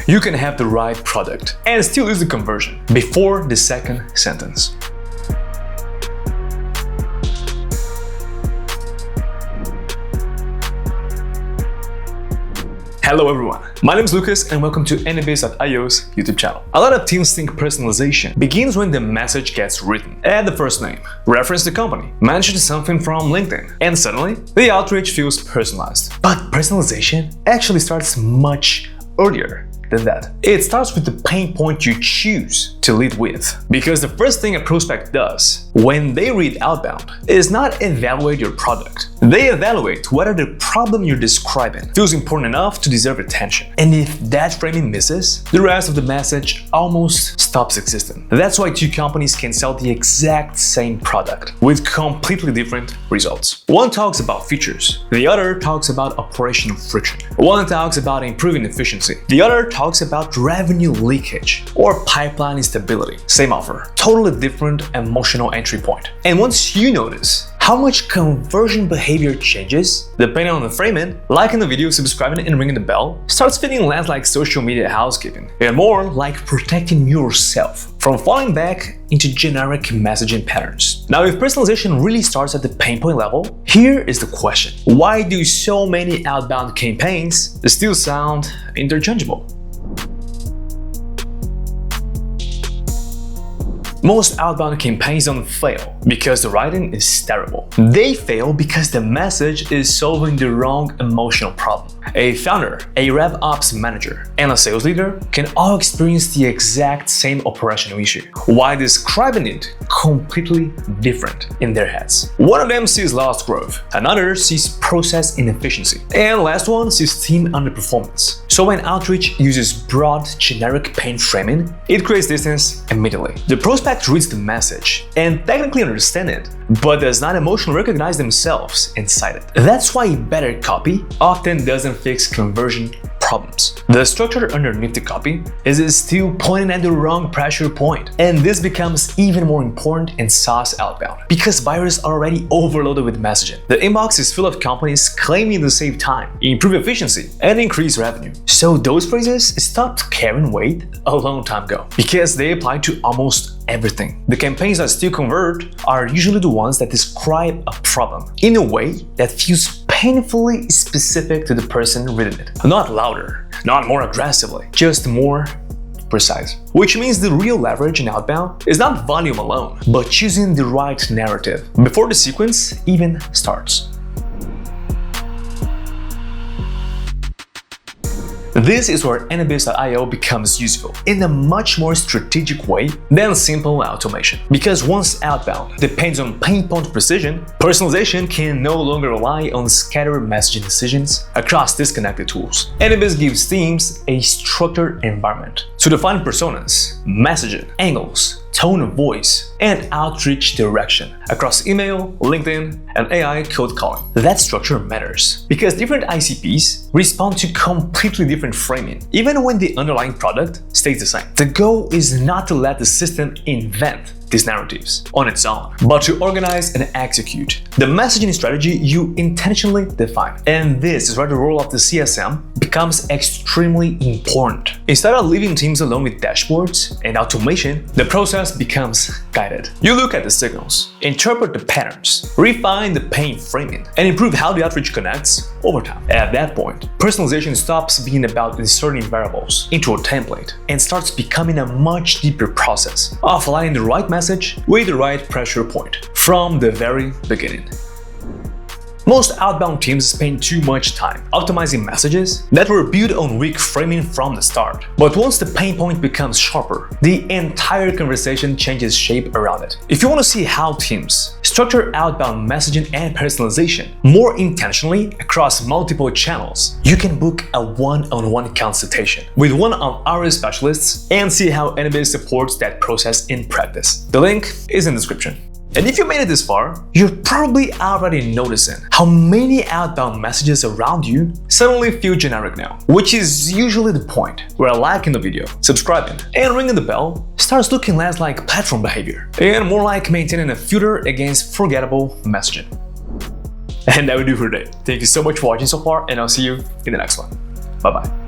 You can have the right product and still lose the conversion before the second sentence. Hello everyone, my name is Lucas and welcome to AnyBiz.io's YouTube channel. A lot of teams think personalization begins when the message gets written. Add the first name, reference the company, mention something from LinkedIn, and suddenly the outreach feels personalized. But personalization actually starts much earlier than that. It starts with the pain point you choose to lead with. Because the first thing a prospect does when they read Outbound is not evaluate your product. They evaluate whether the problem you're describing feels important enough to deserve attention. And if that framing misses, the rest of the message almost stops existing. That's why two companies can sell the exact same product with completely different results. One talks about features, the other talks about operational friction. One talks about improving efficiency, the other talks about revenue leakage or pipeline instability. Same offer, totally different emotional entry point. And once you notice how much conversion behavior changes depending on the framing, liking the video, subscribing, and ringing the bell starts feeling less like social media housekeeping and more like protecting yourself from falling back into generic messaging patterns. Now, if personalization really starts at the pain point level, here is the question. Why do so many outbound campaigns still sound interchangeable? Most outbound campaigns don't fail because the writing is terrible. They fail because the message is solving the wrong emotional problem. A founder, a RevOps manager, and a sales leader can all experience the exact same operational issue while describing it completely different in their heads. One of them sees lost growth, another sees process inefficiency, and last one sees team underperformance. So when outreach uses broad, generic pain framing, it creates distance immediately. The prospect reads the message and technically understands it, but does not emotionally recognize themselves inside it. That's why better copy often doesn't fix conversion problems. The structure underneath the copy is still pointing at the wrong pressure point. And this becomes even more important in SaaS outbound because buyers are already overloaded with messaging. The inbox is full of companies claiming to save time, improve efficiency, and increase revenue. So those phrases stopped carrying weight a long time ago because they apply to almost everything. The campaigns that still convert are usually the ones that describe a problem in a way that feels painfully specific to the person reading it. Not louder, not more aggressively, just more precise. Which means the real leverage in outbound is not volume alone, but choosing the right narrative before the sequence even starts. This is where AnyBiz.io becomes useful in a much more strategic way than simple automation. Because once outbound depends on pain point precision, personalization can no longer rely on scattered messaging decisions across disconnected tools. AnyBiz gives teams a structured environment to define personas, messaging, angles, tone of voice, and outreach direction across email, LinkedIn, and AI code calling. That structure matters because different ICPs respond to completely different framing, even when the underlying product stays the same. The goal is not to let the system invent these narratives on its own, but to organize and execute the messaging strategy you intentionally define. And this is where the role of the CSM becomes extremely important. Instead of leaving teams alone with dashboards and automation, the process becomes guided. You look at the signals, interpret the patterns, refine the pain framing, and improve how the outreach connects over time. At that point, personalization stops being about inserting variables into a template and starts becoming a much deeper process of aligning the right message with the right pressure point from the very beginning. Most outbound teams spend too much time optimizing messages that were built on weak framing from the start. But once the pain point becomes sharper, the entire conversation changes shape around it. If you want to see how teams structure outbound messaging and personalization more intentionally across multiple channels, you can book a one-on-one consultation with one of our specialists and see how AnyBiz supports that process in practice. The link is in the description. And if you made it this far, you're probably already noticing how many outbound messages around you suddenly feel generic now, which is usually the point where liking the video, subscribing, and ringing the bell starts looking less like platform behavior and more like maintaining a filter against forgettable messaging. And that will do for today. Thank you so much for watching so far, and I'll see you in the next one. Bye-bye.